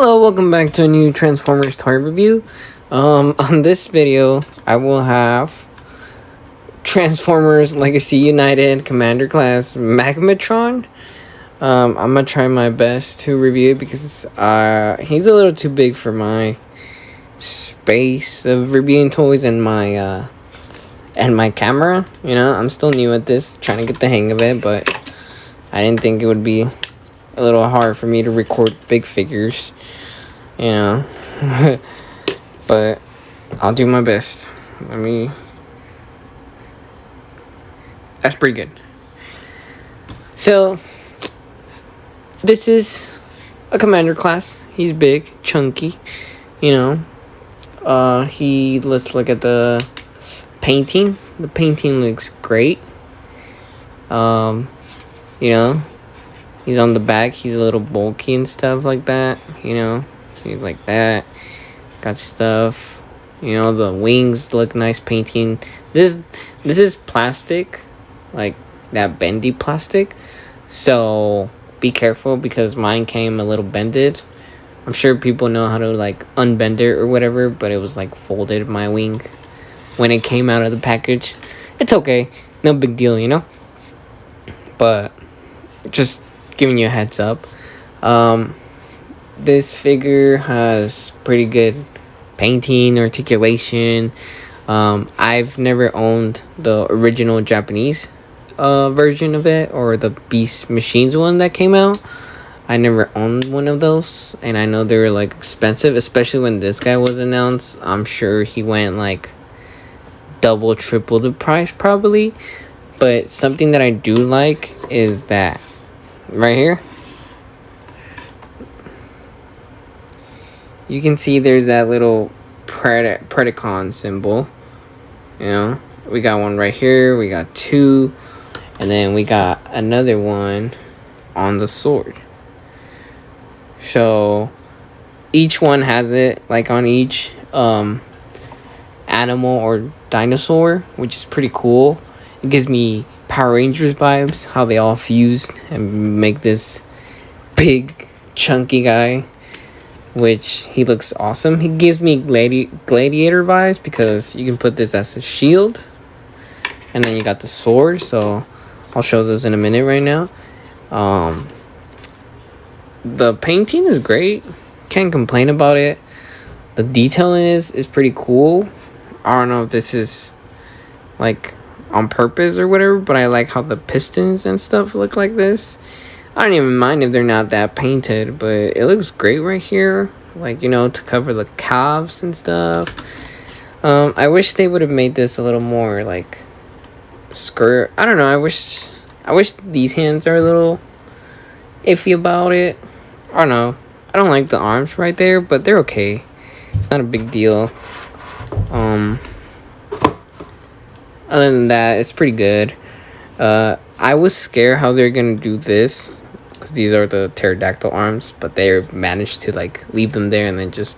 Hello, welcome back to a new Transformers toy review. On this video, I will have Transformers Legacy United Commander Class Magmatron. I'm gonna try my best to review it because he's a little too big for my space of reviewing toys and my camera. You know, I'm still new at this, trying to get the hang of it, but I didn't think it would be a little hard for me to record big figures, you know. But I'll do my best. That's pretty good. So this is a commander class. He's big, chunky, you know. Let's look at the painting. The painting looks great. You know, he's on the back. He's a little bulky and stuff like that. You know, he's like that. Got stuff. You know, the wings look nice. Painting. This is plastic, like that bendy plastic. So be careful because mine came a little bended. I'm sure people know how to like unbend it or whatever, but it was like folded, my wing, when it came out of the package. It's okay. No big deal, you know. But just giving you a heads up. This figure has pretty good painting, articulation. I've never owned the original Japanese version of it, or the Beast Machines one that came out. I never owned one of those, and I know they were like expensive, especially when this guy was announced. I'm sure he went like double, triple the price probably. But something that I do like is that right here, you can see there's that little Predacon symbol. You know, we got one right here, we got two, and then we got another one on the sword. So each one has it like on each animal or dinosaur, which is pretty cool. It gives me Power Rangers vibes, how they all fused and make this big chunky guy, which he looks awesome. He gives me gladiator vibes because you can put this as a shield, and then you got the sword. So I'll show those in a minute right now. The painting is great, can't complain about it. The detailing is pretty cool. I don't know if this is like on purpose or whatever, but I like how the pistons and stuff look like this. I don't even mind if they're not that painted, but it looks great right here, like, you know, to cover the calves and stuff. I wish they would have made this a little more like skirt. I don't know, I wish these hands are a little iffy about it. I don't know, I don't like the arms right there, but they're okay. It's not a big deal. Other than that, it's pretty good. I was scared how they're gonna do this, because these are the pterodactyl arms, but they managed to like leave them there and then just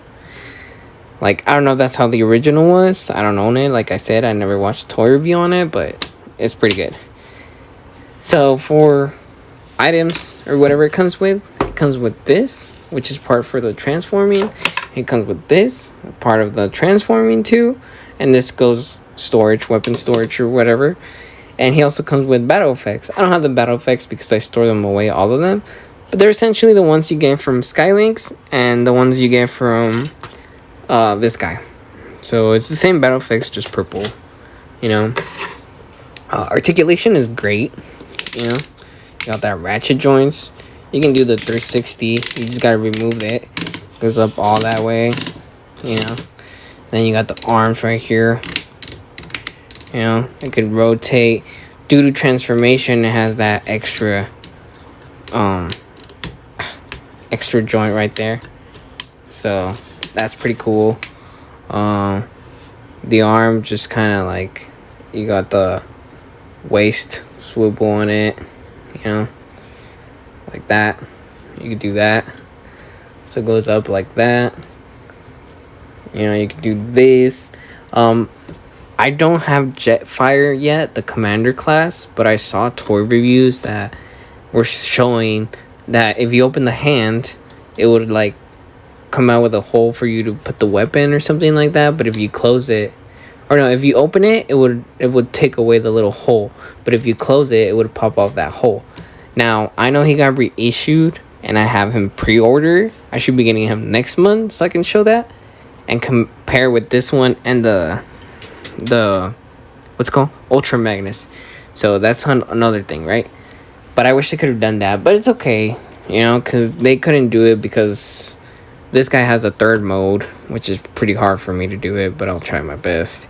like, I don't know if that's how the original was. I don't own it. Like I said, I never watched a toy review on it, but it's pretty good. So for items or whatever it comes with this, which is part for the transforming. It comes with this, part of the transforming too, and this goes storage, weapon storage or whatever. And he also comes with battle effects. I don't have the battle effects because I store them away, all of them, but they're essentially the ones you get from Skylinks and the ones you get from this guy. So it's the same battle effects, just purple, you know. Articulation is great, you know. You got that ratchet joints. You can do the 360. You just gotta remove it. Goes up all that way, you know. Then you got the arms right here. You know, it could rotate. Due to transformation, it has that extra joint right there. So that's pretty cool. The arm just kind of like, you got the waist swivel on it, you know, like that. You could do that. So it goes up like that. You know, you could do this. I don't have Jetfire yet, the commander class, but I saw toy reviews that were showing that if you open the hand, it would like come out with a hole for you to put the weapon or something like that. But if you close it, or no, if you open it, it would take away the little hole. But if you close it, it would pop off that hole. Now, I know he got reissued, and I have him pre-ordered. I should be getting him next month so I can show that and compare with this one and the what's it called, Ultra Magnus. So that's another thing, right? But I wish they could have done that, but it's okay, you know, because they couldn't do it because this guy has a third mode, which is pretty hard for me to do it, but I'll try my best.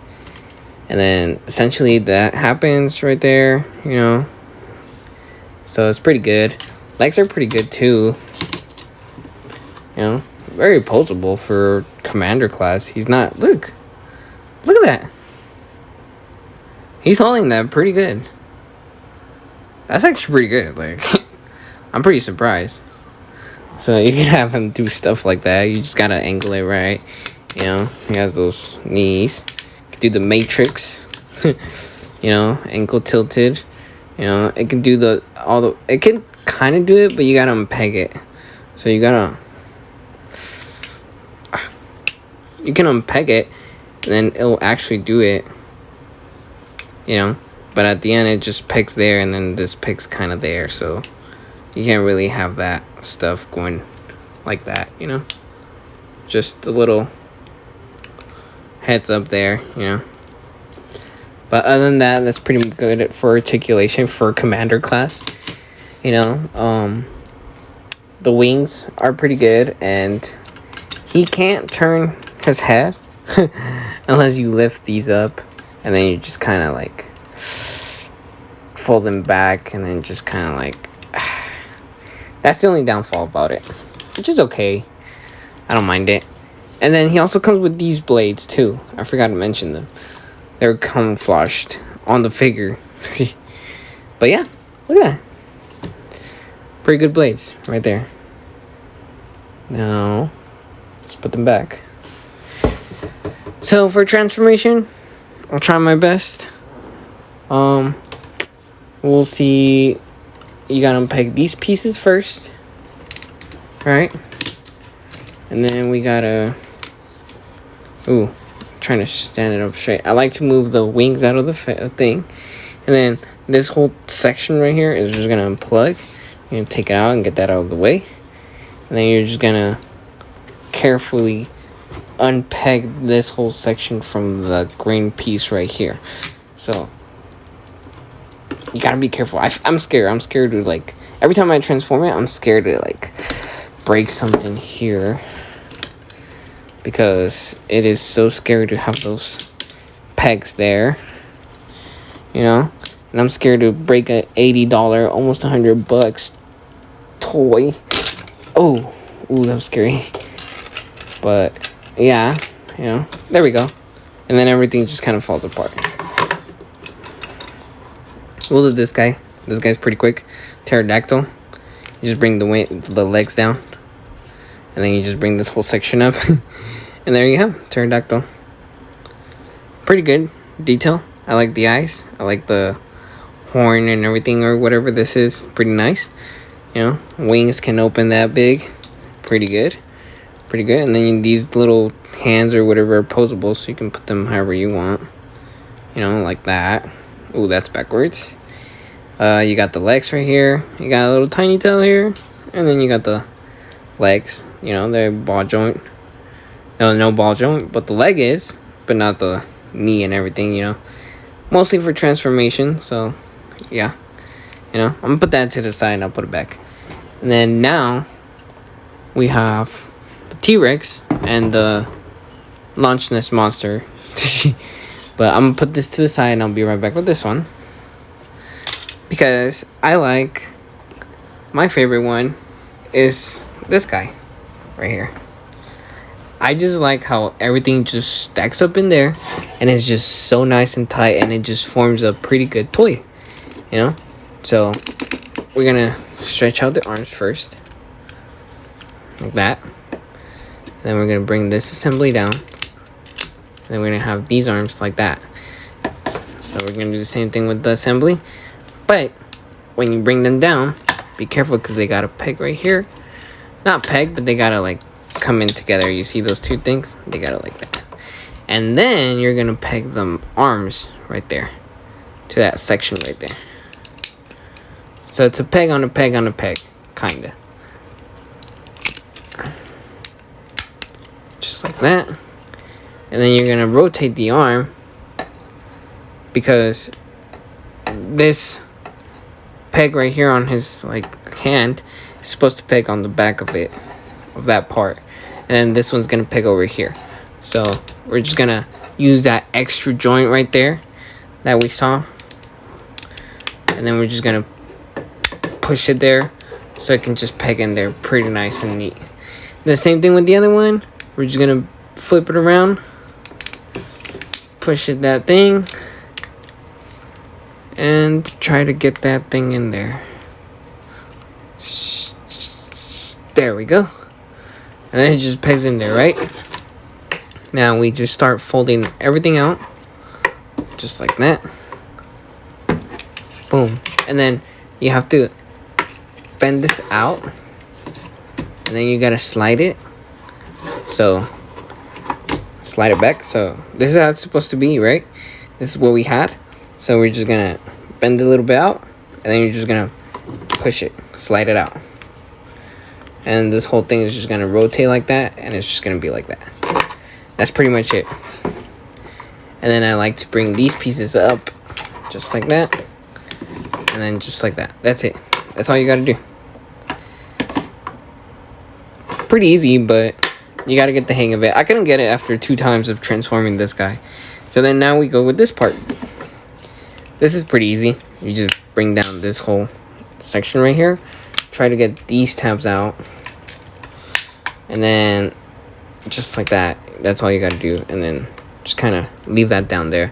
And then essentially that happens right there, you know. So it's pretty good. Legs are pretty good too. You know, very posable for commander class. He's not, look at that. He's holding that pretty good. That's actually pretty good. Like, I'm pretty surprised. So you can have him do stuff like that. You just gotta angle it right. You know, he has those knees. You can do the matrix. You know, ankle tilted. You know, it can do it can kind of do it, but you gotta unpeg it. So you can unpeg it, and then it'll actually do it. You know, but at the end it just pegs there, and then this pegs kind of there, so you can't really have that stuff going like that, you know. Just a little heads up there, you know. But other than that, that's pretty good for articulation for commander class, you know. The wings are pretty good, and he can't turn his head unless you lift these up. And then you just kind of like fold them back, and then just kind of like that's the only downfall about it, which is okay. I don't mind it. And then he also comes with these blades too. I forgot to mention them. They're camouflaged on the figure. But yeah, look at that. Pretty good blades right there. Now let's put them back. So for transformation, I'll try my best. We'll see. You gotta unpeg these pieces first, right? And then we gotta. Trying to stand it up straight. I like to move the wings out of the thing, and then this whole section right here is just gonna unplug. You're gonna take it out and get that out of the way, and then you're just gonna carefully unpeg this whole section from the green piece right here. So you gotta be careful. I'm scared. I'm scared to, like, every time I transform it, I'm scared to like break something here, because it is so scary to have those pegs there, you know. And I'm scared to break a $80, almost $100 toy. Oh, that was scary. But yeah, you know, there we go. And then everything just kind of falls apart. We'll do this guy. This guy's pretty quick. Pterodactyl. You just bring the legs down, and then you just bring this whole section up. And there you have Pterodactyl. Pretty good detail. I like the eyes. I like the horn and everything, or whatever this is. Pretty nice. You know, wings can open that big. Pretty good. Pretty good. And then these little hands or whatever are posable, so you can put them however you want. You know, like that. Ooh, that's backwards. You got the legs right here. You got a little tiny tail here. And then you got the legs. You know, they're ball joint. No ball joint, but the leg is. But not the knee and everything, you know. Mostly for transformation, so yeah. You know, I'm going to put that to the side and I'll put it back. And then now, we have the T-Rex and the Launch Nest Monster. But I'm going to put this to the side and I'll be right back with this one. Because I like, my favorite one is this guy right here. I just like how everything just stacks up in there, and it's just so nice and tight, and it just forms a pretty good toy, you know. So we're gonna stretch out the arms first, like that. And then we're gonna bring this assembly down, and then we're gonna have these arms like that. So we're gonna do the same thing with the assembly, but when you bring them down, be careful, because they got a peg right here. Not peg, but they gotta like come in together. You see those two things? They got it like that. And then you're gonna peg the arms right there to that section right there. So it's a peg on a peg on a peg, kinda. Just like that. And then you're gonna rotate the arm, because this peg right here on his like hand is supposed to peg on the back of it, of that part. And then this one's gonna peg over here. So we're just gonna use that extra joint right there that we saw, and then we're just gonna push it there so it can just peg in there pretty nice and neat. The same thing with the other one. We're just gonna flip it around, push it that thing, and try to get that thing in there. There we go. And then it just pegs in there, right? Now we just start folding everything out, just like that. Boom. And then you have to bend this out, and then you gotta slide it. So slide it back. So this is how it's supposed to be, right? This is what we had. So we're just gonna bend it a little bit out, and then you're just gonna push it, slide it out. And this whole thing is just gonna rotate like that, and it's just gonna be like that. That's pretty much it. And then I like to bring these pieces up just like that, and then just like that. That's it. That's all you gotta do. Pretty easy, but you gotta get the hang of it. I couldn't get it after 2 times of transforming this guy. So then now we go with this part. This is pretty easy. You just bring down this whole section right here. Try to get these tabs out, and then just like that. That's all you gotta do. And then just kind of leave that down there.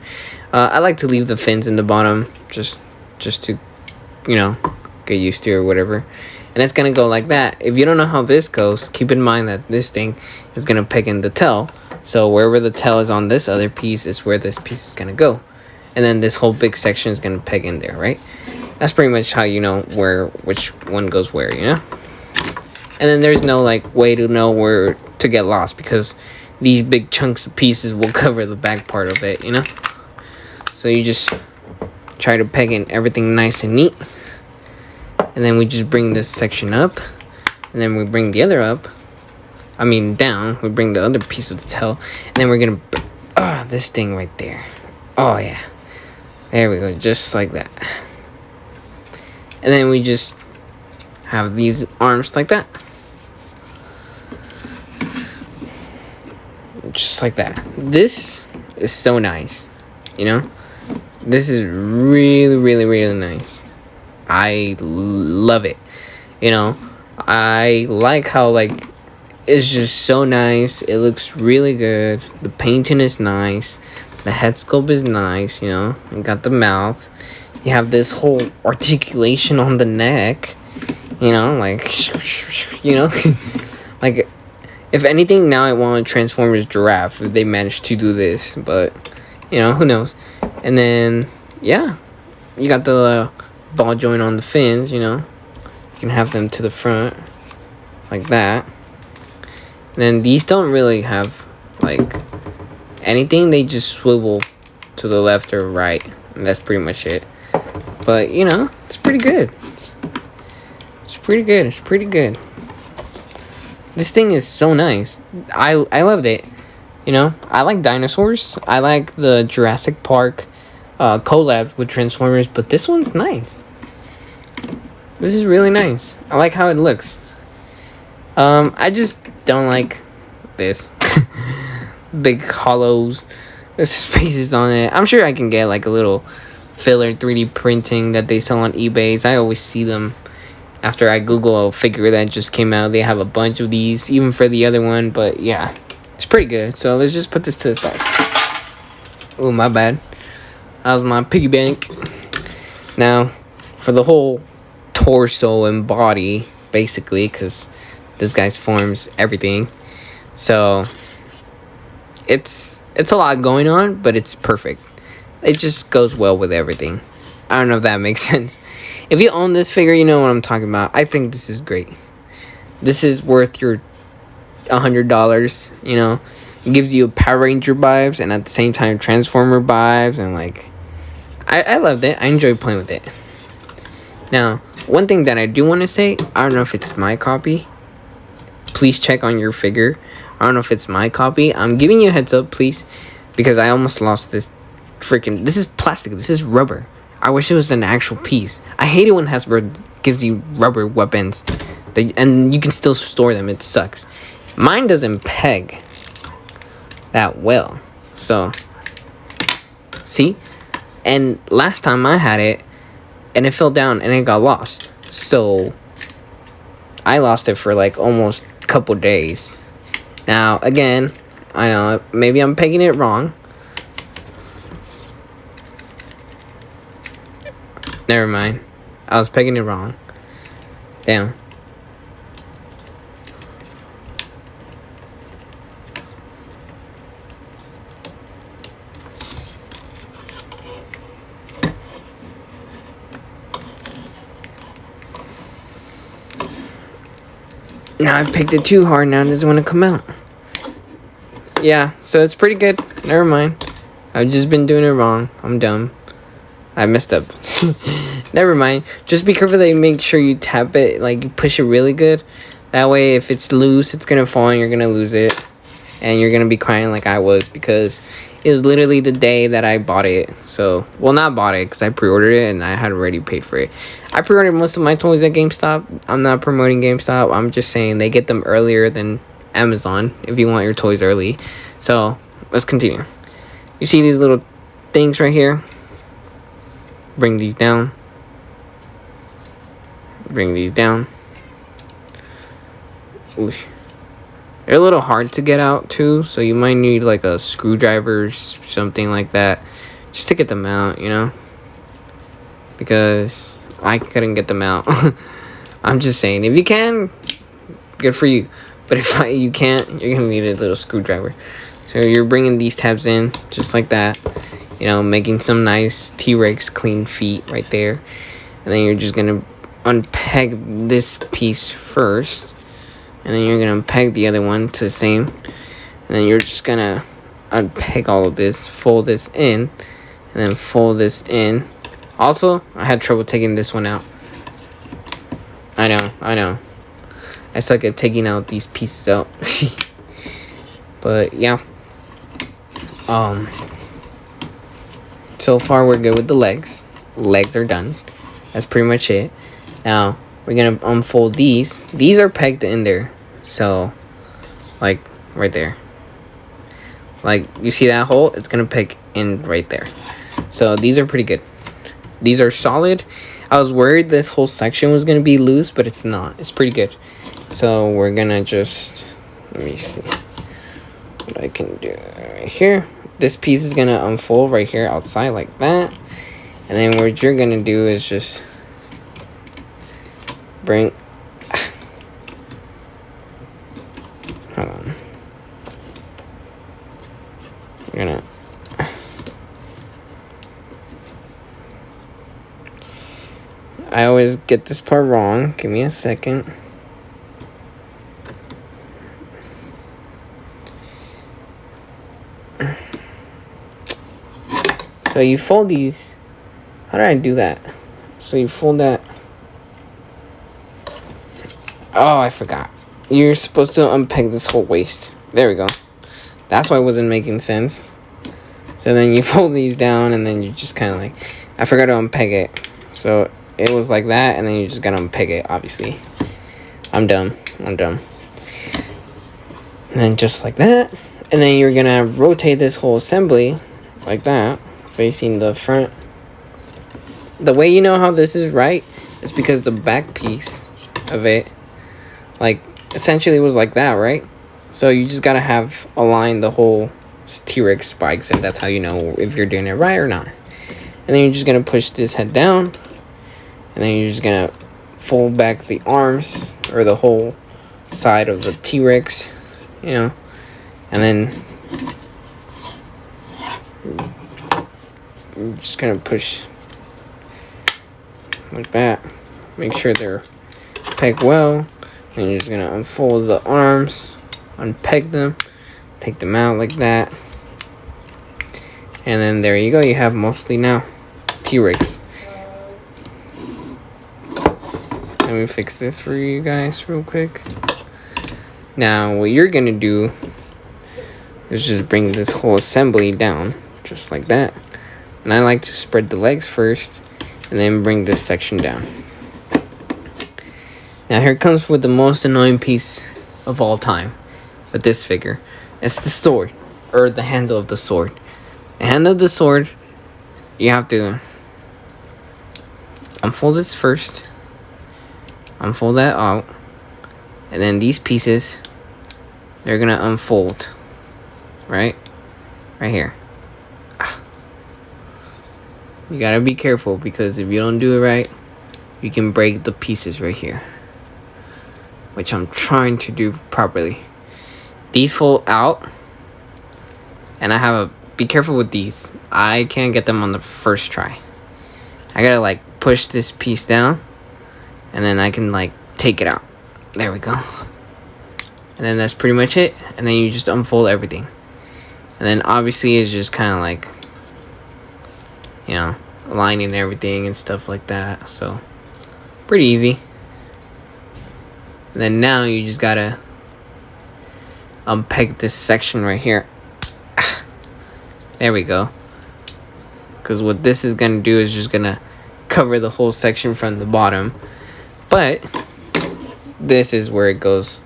I like to leave the fins in the bottom just to, you know, get used to or whatever. And it's gonna go like that. If you don't know how this goes, keep in mind that this thing is gonna peg in the tail. So wherever the tail is on this other piece is where this piece is gonna go. And then this whole big section is gonna peg in there, right? That's pretty much how you know which one goes where, you know? And then there's no like way to know where to get lost, because these big chunks of pieces will cover the back part of it, you know? So you just try to peg in everything nice and neat. And then we just bring this section up, and then we bring the other up. I mean down. We bring the other piece of the tail, and then we're gonna this thing right there. Oh yeah, there we go, just like that. And then we just have these arms like that, just like that. This is so nice, you know. This is really, really, really nice. I love it, you know. I like how like it's just so nice. It looks really good. The painting is nice. The head sculpt is nice, you know. You got the mouth. You have this whole articulation on the neck, you know, like you know. Like if anything, now I want Transformers giraffe if they manage to do this, but you know, who knows. And then yeah, you got the ball joint on the fins, you know. You can have them to the front like that. And then these don't really have like anything, they just swivel to the left or right, and that's pretty much it. But you know, it's pretty good. It's pretty good. It's pretty good. This thing is so nice. I loved it. You know, I like dinosaurs. I like the Jurassic Park collab with Transformers, but this one's nice. This is really nice. I like how it looks. I just don't like this. Big hollows, spaces on it. I'm sure I can get like a little filler 3D printing that they sell on eBay. I always see them after I Google a figure that just came out. They have a bunch of these, even for the other one. But yeah, it's pretty good. So let's just put this to the side. Oh, my bad. That was my piggy bank. Now, for the whole torso and body, basically, because this guy's forms everything. So it's a lot going on, but it's perfect. It just goes well with everything. I don't know if that makes sense. If you own this figure, you know what I'm talking about. I think this is great. This is worth your $100. You know, it gives you Power Ranger vibes and at the same time Transformer vibes, and like I loved it. I enjoyed playing with it. Now, one thing that I do want to say, I don't know if it's my copy. Please check on your figure. I don't know if it's my copy. I'm giving you a heads up, please, because I almost lost this freaking. This is plastic. This is rubber. I wish it was an actual piece. I hate it when Hasbro gives you rubber weapons, and you can still store them. It sucks. Mine doesn't peg that well. So, see? And last time I had it, and it fell down and it got lost. So, I lost it for like almost a couple days. Now, again, I know, maybe I'm pegging it wrong. Never mind. I was pegging it wrong. Damn. Now I've pegged it too hard. Now it doesn't want to come out. Yeah, so it's pretty good. Never mind. I've just been doing it wrong. I'm dumb. I messed up. Never mind. Just be careful that you make sure you tap it, like you push it really good. That way if it's loose, it's gonna fall and you're gonna lose it. And you're gonna be crying like I was, because it was literally the day that I bought it. So, well, not bought it because I pre-ordered it and I had already paid for it. I pre-ordered most of my toys at GameStop. I'm not promoting GameStop. I'm just saying they get them earlier than Amazon if you want your toys early. So, let's continue. You see these little things right here? Bring these down. Bring these down. Oosh. They're a little hard to get out too, so you might need like a screwdriver or something like that just to get them out, you know, because I couldn't get them out. I'm just saying, if you can, good for you, but if you can't, you're gonna need a little screwdriver. So you're bringing these tabs in just like that, you know, making some nice T-Rex clean feet right there, and then you're just gonna unpeg this piece first. And then you're going to peg the other one to the same. And then you're just going to unpeg all of this, fold this in, and then fold this in. Also, I had trouble taking this one out. I know. I suck at taking out these pieces out. But, yeah. So far, we're good with the legs. Legs are done. That's pretty much it. Now, we're gonna unfold these. These are pegged in there. So, like, right there. Like, you see that hole? It's gonna peg in right there. So, these are pretty good. These are solid. I was worried this whole section was gonna be loose, but it's not. It's pretty good. So, we're gonna just... Let me see what I can do right here. This piece is gonna unfold right here outside like that. And then what you're gonna do is just... bring, hold on, you're gonna, I always get this part wrong, give me a second. So you fold these, how did I do that? So you fold that. Oh, I forgot. You're supposed to unpeg this whole waist. There we go. That's why it wasn't making sense. So then you fold these down, and then you just kind of like... I forgot to unpeg it. So it was like that, and then you just gotta unpeg it, obviously. I'm dumb. And then just like that. And then you're gonna rotate this whole assembly like that, facing the front. The way you know how this is right is because the back piece of it, like, essentially was like that, right? So you just gotta have aligned the whole T-Rex spikes, and that's how you know if you're doing it right or not. And then you're just gonna push this head down, and then you're just gonna fold back the arms, or the whole side of the T-Rex, you know, and then you're just gonna push like that. Make sure they're pegged well. And you're just gonna unfold the arms unpeg them, take them out like that, and then there you go. You have mostly now T-Rex. Let me fix this for you guys real quick. Now what you're gonna do is just bring this whole assembly down just like that, and I like to spread the legs first and then bring this section down. Now here comes with the most annoying piece of all time with this figure. It's the sword, or the handle of the sword. The handle of the sword, you have to unfold this first, unfold that out, and then these pieces, they're gonna unfold, right here. You gotta be careful, because if you don't do it right, you can break the pieces right here, which I'm trying to do properly. These fold out, and I have a, be careful with these. I can't get them on the first try. I gotta like push this piece down, and then I can like take it out. There we go. And then that's pretty much it. And then you just unfold everything. And then obviously it's just kind of like, you know, aligning everything and stuff like that. So pretty easy. And then now you just gotta unpeg this section right here. There we go. Because what this is gonna do is just gonna cover the whole section from the bottom. But this is where it goes.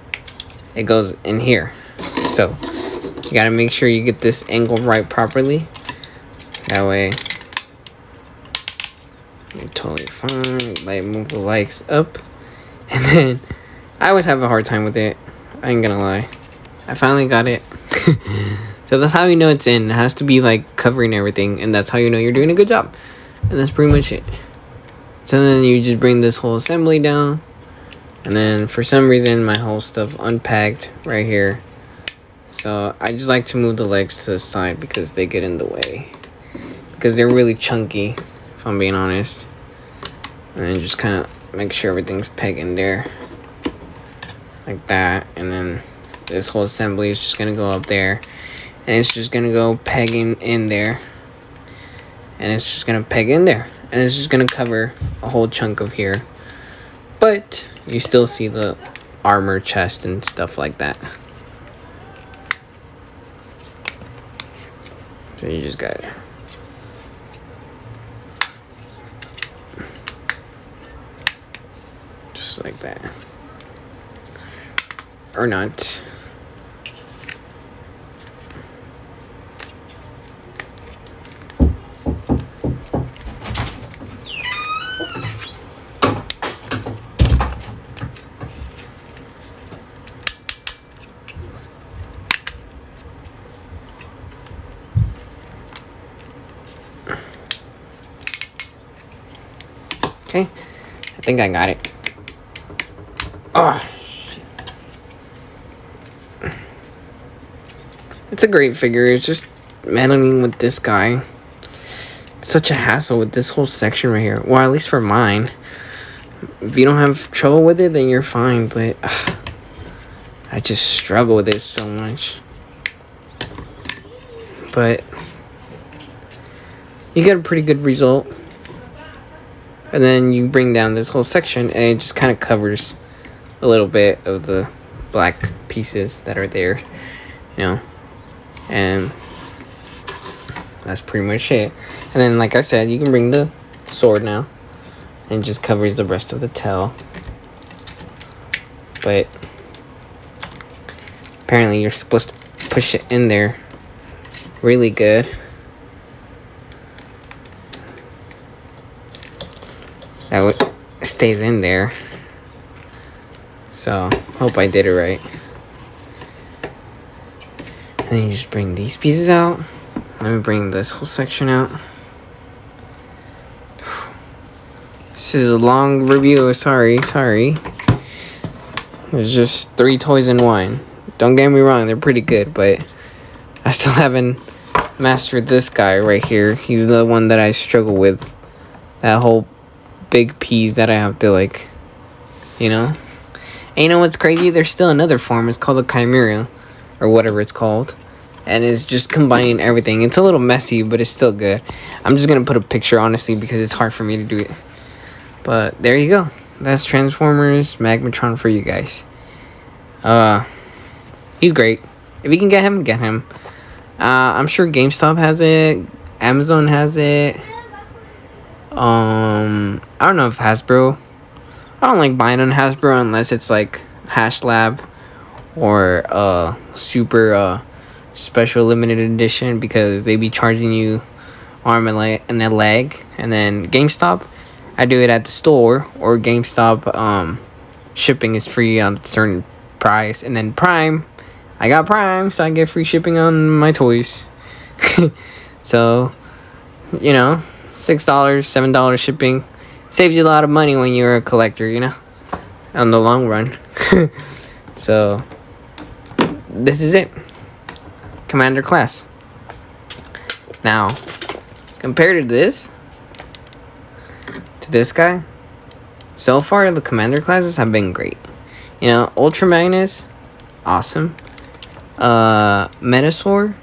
It goes in here. So you gotta make sure you get this angle right properly. That way you're totally fine. Like, move the legs up. And then I always have a hard time with it. I ain't gonna lie. I finally got it. So that's how you know it's in. It has to be like covering everything, and that's how you know you're doing a good job. And that's pretty much it. So then you just bring this whole assembly down, and then for some reason my whole stuff unpacked right here. So I just like to move the legs to the side because they get in the way, because they're really chunky, if I'm being honest. And then just kind of make sure everything's pegged in there like that. And then this whole assembly is just gonna go up there, and it's just gonna go pegging in there, and it's just gonna peg in there, and it's just gonna cover a whole chunk of here, but you still see the armor chest and stuff like that. So you just got it. Just like that. Or not. Okay, I think I got it. Oh, shit. It's a great figure. It's just meddling with this guy. It's such a hassle with this whole section right here. Well, at least for mine. If you don't have trouble with it, then you're fine. But I just struggle with it so much. But you get a pretty good result. And then you bring down this whole section, and it just kind of covers a little bit of the black pieces that are there, you know. And that's pretty much it. And then, like I said, you can bring the sword now, and it just covers the rest of the tail. But apparently you're supposed to push it in there really good. That way it stays in there. So hope I did it right. And then you just bring these pieces out. Let me bring this whole section out. This is a long review. Sorry. It's just 3 toys in 1. Don't get me wrong, they're pretty good, but I still haven't mastered this guy right here. He's the one that I struggle with. That whole big piece that I have to, like, you know. And you know what's crazy? There's still another form. It's called a chimera. or whatever it's called. And it's just combining everything. It's a little messy, but it's still good. I'm just gonna put a picture, honestly, because it's hard for me to do it. But there you go. That's Transformers Magmatron for you guys. He's great. If you can get him, get him. I'm sure GameStop has it. Amazon has it. I don't know if Hasbro. I don't like buying on Hasbro unless it's like Hash Lab or super special limited edition, because they be charging you arm and a leg. And then GameStop, I do it at the store, or GameStop shipping is free on a certain price. And then Prime, I got Prime, so I get free shipping on my toys. So, you know, $6, $7 shipping saves you a lot of money when you're a collector, you know, on the long run. So this is it. Commander class. Now, compared to this guy, so far the Commander classes have been great. You know, Ultra Magnus, awesome. Menasor,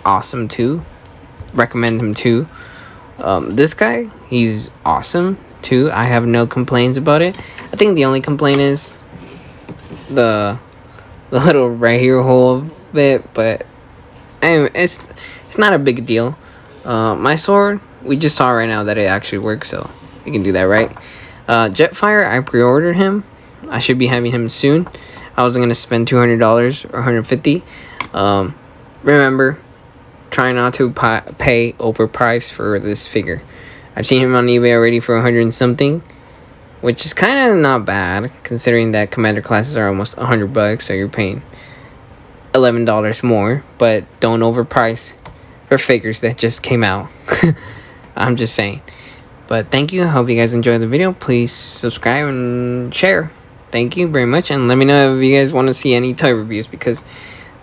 awesome too. Recommend him too. This guy, he's awesome too. I have no complaints about it. I think the only complaint is the little right here hole bit, but anyway, it's not a big deal. My sword, we just saw right now that it actually works, so we can do that, right? Jetfire, I pre-ordered him. I should be having him soon. I was gonna spend $200 or $150. Remember, try not to pay overpriced for this figure. I've seen him on eBay already for 100 and something, which is kind of not bad considering that Commander classes are almost $100, so you're paying $11 more. But don't overprice for figures that just came out. I'm just saying. But thank you. I hope you guys enjoyed the video. Please subscribe and share. Thank you very much, and let me know if you guys want to see any toy reviews, because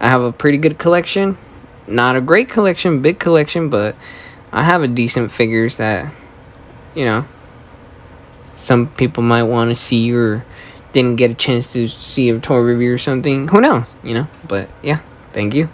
I have a pretty good collection. Not a great collection, big collection, but I have a decent figures that, you know, some people might want to see or didn't get a chance to see a toy review or something. Who knows, you know? But yeah, thank you.